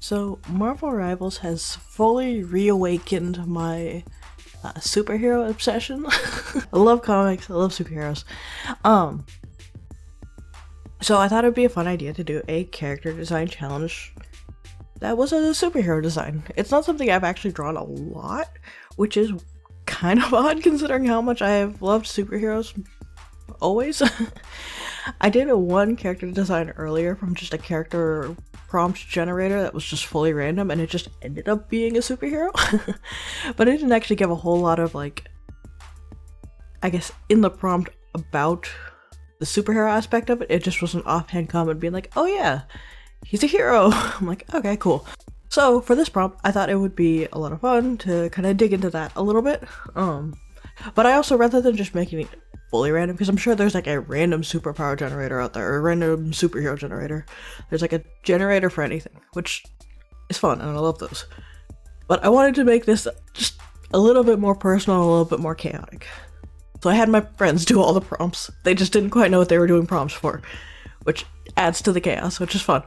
So, Marvel Rivals has fully reawakened my superhero obsession. I love comics, I love superheroes. Um, so I thought it'd be a fun idea to do a character design challenge that was a superhero design. It's not something I've actually drawn a lot, which is kind of odd considering how much I have loved superheroes always. I did a one character design earlier from just a character prompt generator that was just fully random, and it just ended up being a superhero. But it didn't actually give a whole lot of, like, I guess, in the prompt about the superhero aspect of it. It just was an offhand comment being like, oh yeah, he's a hero. I'm like, okay, cool. So for this prompt, I thought it would be a lot of fun to kind of dig into that a little bit. But I also, rather than just making it fully random, because I'm sure there's like a random superpower generator out there, or a random superhero generator. There's like a generator for anything, which is fun, and I love those. But I wanted to make this just a little bit more personal, a little bit more chaotic. So I had my friends do all the prompts. They just didn't quite know what they were doing prompts for, which adds to the chaos, which is fun.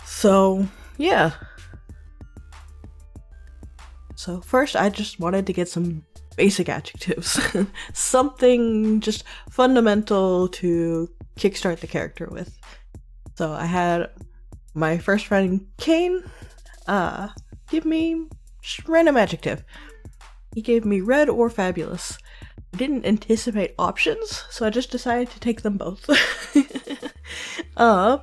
So, yeah. So first, I just wanted to get some basic adjectives. Something just fundamental to kickstart the character with. So I had my first friend, Kane, give me just random adjective. He gave me red or fabulous. I didn't anticipate options, so I just decided to take them both. I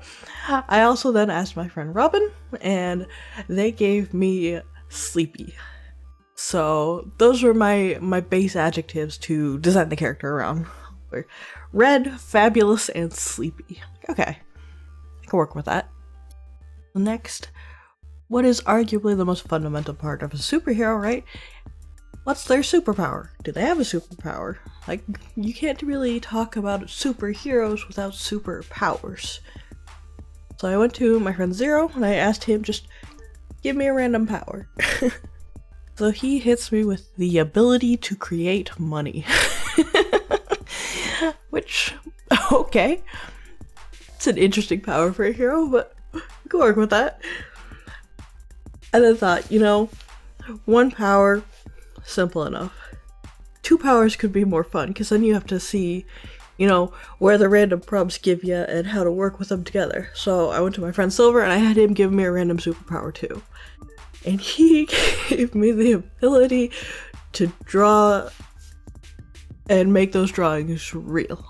also then asked my friend Robin, and they gave me sleepy. So those were my base adjectives to design the character around. Red, fabulous, and sleepy. Okay, I can work with that. Next, what is arguably the most fundamental part of a superhero, right? What's their superpower? Do they have a superpower? Like, you can't really talk about superheroes without superpowers. So I went to my friend Zero, and I asked him, just give me a random power. So he hits me with the ability to create money. Which, okay. It's an interesting power for a hero, but we can work with that. And then thought, one power, simple enough. Two powers could be more fun, because then you have to see, where the random prompts give you and how to work with them together. So I went to my friend Silver, and I had him give me a random superpower too. And he gave me the ability to draw and make those drawings real.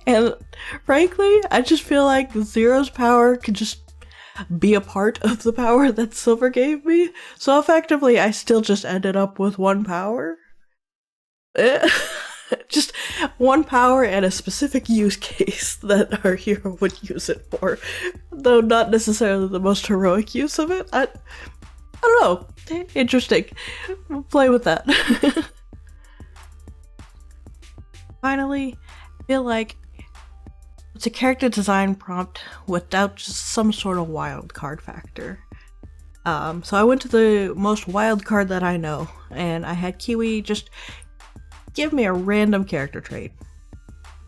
And frankly, I just feel like Zero's power could just be a part of the power that Silver gave me. So effectively, I still just ended up with one power. Just one power and a specific use case that our hero would use it for, though not necessarily the most heroic use of it. I don't know. Interesting. We'll play with that. Finally, I feel like it's a character design prompt without just some sort of wild card factor. So I went to the most wild card that I know, and I had Kiwi just give me a random character trait.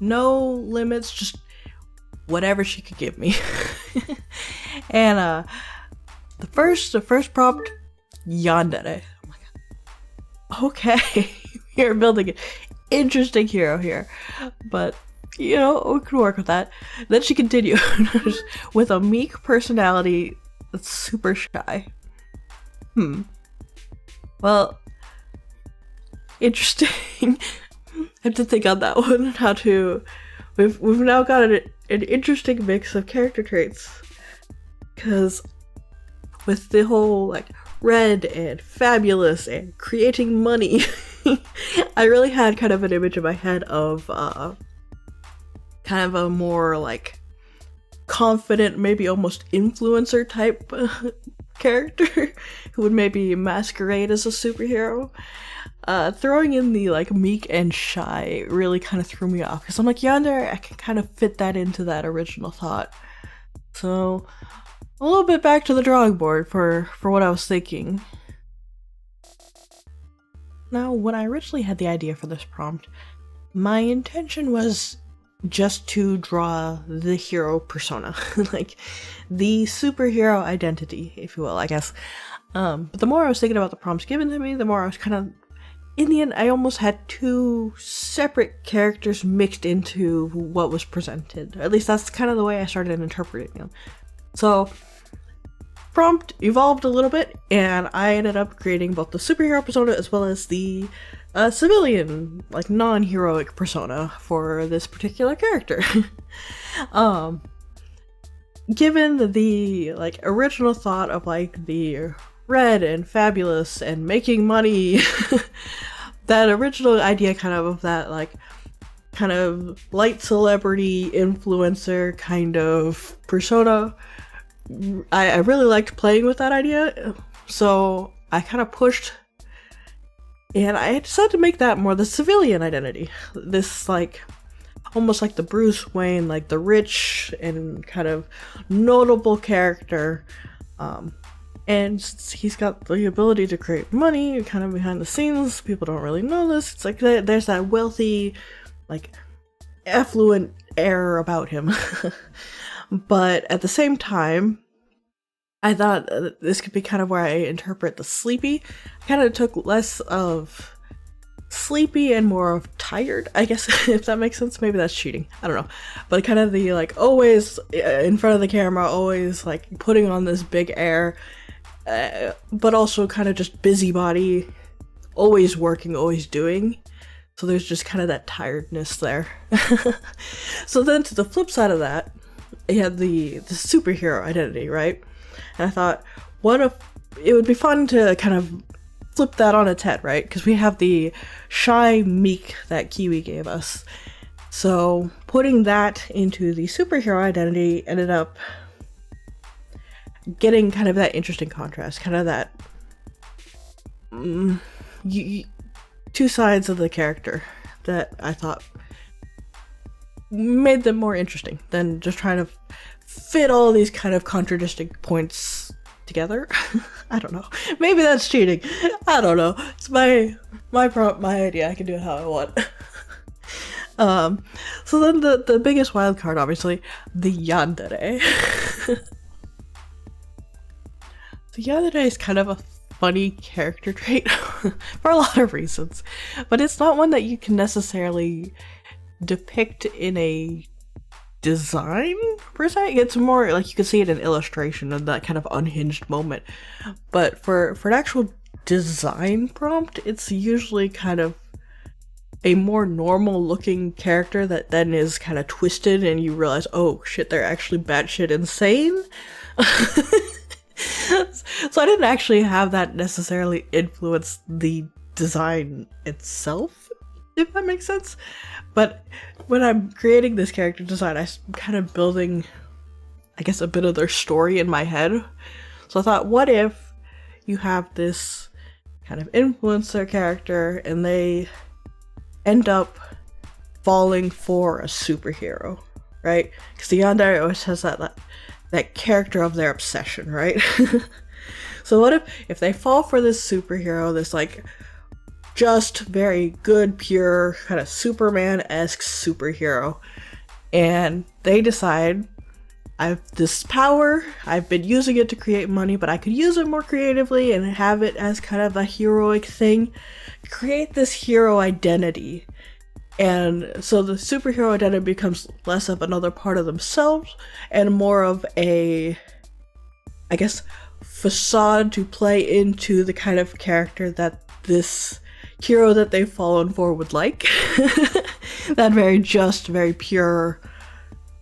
No limits, just whatever she could give me. And the first prompt, yandere. Oh my god. Okay, we're building an interesting hero here, but we can work with that. Then she continued with a meek personality that's super shy. Well, interesting. I have to think on that one. How to we've now got an interesting mix of character traits, because with the whole like red and fabulous and creating money, I really had kind of an image in my head of kind of a more like confident, maybe almost influencer type character who would maybe masquerade as a superhero. Throwing in the like meek and shy really kind of threw me off, because I'm like, yonder, I can kind of fit that into that original thought. So a little bit back to the drawing board for what I was thinking. Now, when I originally had the idea for this prompt, my intention was just to draw the hero persona, like the superhero identity, if you will, I guess. But the more I was thinking about the prompts given to me, the more I was kind of, in the end, I almost had two separate characters mixed into what was presented. At least that's kind of the way I started interpreting them. So, prompt evolved a little bit, and I ended up creating both the superhero persona as well as the civilian, like non-heroic persona for this particular character. Given the like original thought of like the red and fabulous and making money, that original idea kind of that like kind of light celebrity influencer kind of persona, I really liked playing with that idea, so I kind of pushed, and I decided to make that more the civilian identity. This like almost like the Bruce Wayne, like the rich and kind of notable character, and he's got the ability to create money kind of behind the scenes. People don't really know this. It's like there's that wealthy, like affluent air about him. But at the same time, I thought this could be kind of where I interpret the sleepy. I kind of took less of sleepy and more of tired, I guess, if that makes sense. Maybe that's cheating, I don't know. But kind of the like always in front of the camera, always like putting on this big air, but also kind of just busybody, always working, always doing. So there's just kind of that tiredness there. So then to the flip side of that, I had the superhero identity, right? And I thought, what if it would be fun to kind of flip that on its head, right? Because we have the shy, meek that Kiwi gave us. So putting that into the superhero identity ended up getting kind of that interesting contrast, kind of that two sides of the character that I thought made them more interesting than just trying to fit all these kind of contradicting points together. I don't know. Maybe that's cheating. I don't know. It's my prompt, my idea. I can do it how I want. So then the biggest wild card, obviously, the yandere. The yandere is kind of a funny character trait for a lot of reasons, but it's not one that you can necessarily depict in a design per se. It's more like you can see it in illustration of that kind of unhinged moment, but for an actual design prompt, it's usually kind of a more normal looking character that then is kind of twisted and you realize, oh shit, they're actually batshit insane. So I didn't actually have that necessarily influence the design itself, if that makes sense. But when I'm creating this character design, I'm kind of building, I guess, a bit of their story in my head. So I thought, what if you have this kind of influencer character and they end up falling for a superhero, right? Because the yandere always has that character of their obsession, right? So what if they fall for this superhero, this like just very good, pure, kind of Superman-esque superhero, and they decide, I have this power, I've been using it to create money, but I could use it more creatively and have it as kind of a heroic thing, create this hero identity. And so the superhero identity becomes less of another part of themselves and more of a, I guess, facade to play into the kind of character that this hero that they've fallen for would like. That very just, very pure,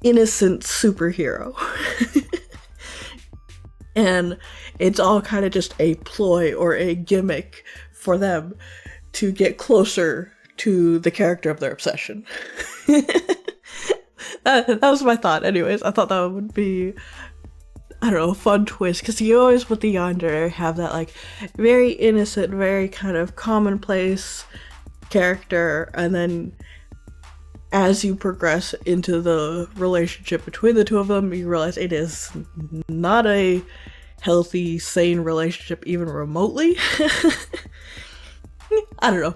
innocent superhero. And it's all kind of just a ploy or a gimmick for them to get closer to the character of their obsession. That was my thought anyways. I thought that would be, I don't know, a fun twist, because you always with the yandere have that like very innocent, very kind of commonplace character, and then as you progress into the relationship between the two of them, you realize it is not a healthy, sane relationship even remotely. I don't know.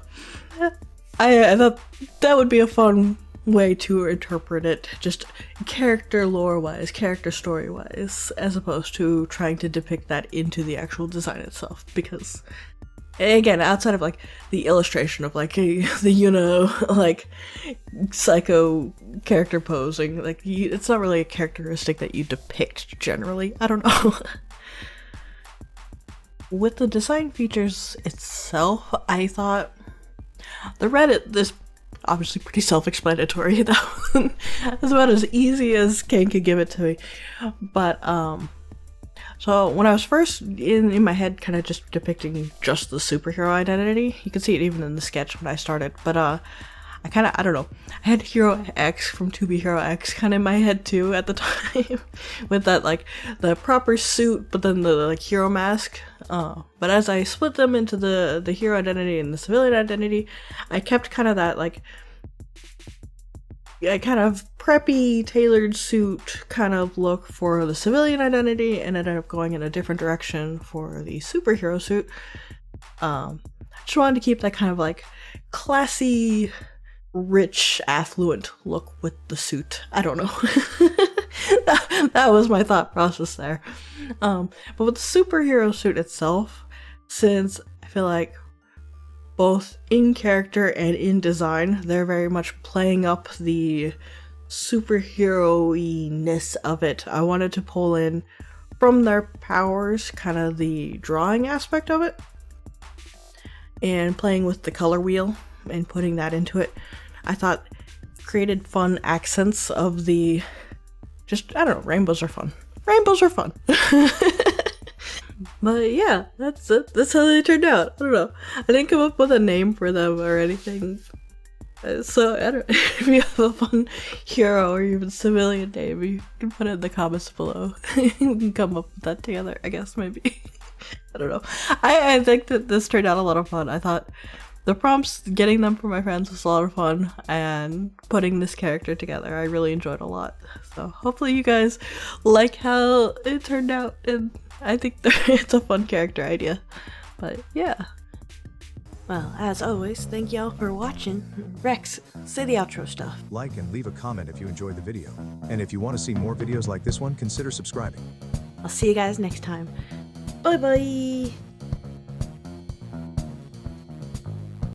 I thought that would be a fun way to interpret it, just character lore wise, character story wise, as opposed to trying to depict that into the actual design itself. Because again, outside of like the illustration of like the like psycho character posing, like it's not really a characteristic that you depict generally. I don't know. With the design features itself, I thought the Reddit, this obviously pretty self-explanatory. That was about as easy as Kane could give it to me. But so when I was first in my head kind of just depicting just the superhero identity, you can see it even in the sketch when I started, but I don't know, I had Hero X from 2B Hero X kind of in my head too at the time, with that like the proper suit but then the like hero mask. But as I split them into the hero identity and the civilian identity, I kept kind of that like kind of preppy tailored suit kind of look for the civilian identity, and ended up going in a different direction for the superhero suit. I just wanted to keep that kind of like classy, rich, affluent look with the suit. I don't know. that was my thought process there. But with the superhero suit itself, since I feel like both in character and in design, they're very much playing up the superhero-ness of it, I wanted to pull in from their powers kind of the drawing aspect of it, and playing with the color wheel and putting that into it. I thought created fun accents of the just, I don't know, rainbows are fun. Rainbows are fun. But yeah, that's it. That's how they turned out. I don't know. I didn't come up with a name for them or anything. So I don't if you have a fun hero or even civilian name, you can put it in the comments below. We can come up with that together, I guess, maybe. I don't know. I think that this turned out a lot of fun. I thought the prompts, getting them for my friends, was a lot of fun, and putting this character together, I really enjoyed a lot. So hopefully you guys like how it turned out, and I think it's a fun character idea. But yeah. Well, as always, thank y'all for watching. Rex, say the outro stuff. Like and leave a comment if you enjoyed the video. And if you want to see more videos like this one, consider subscribing. I'll see you guys next time. Bye bye!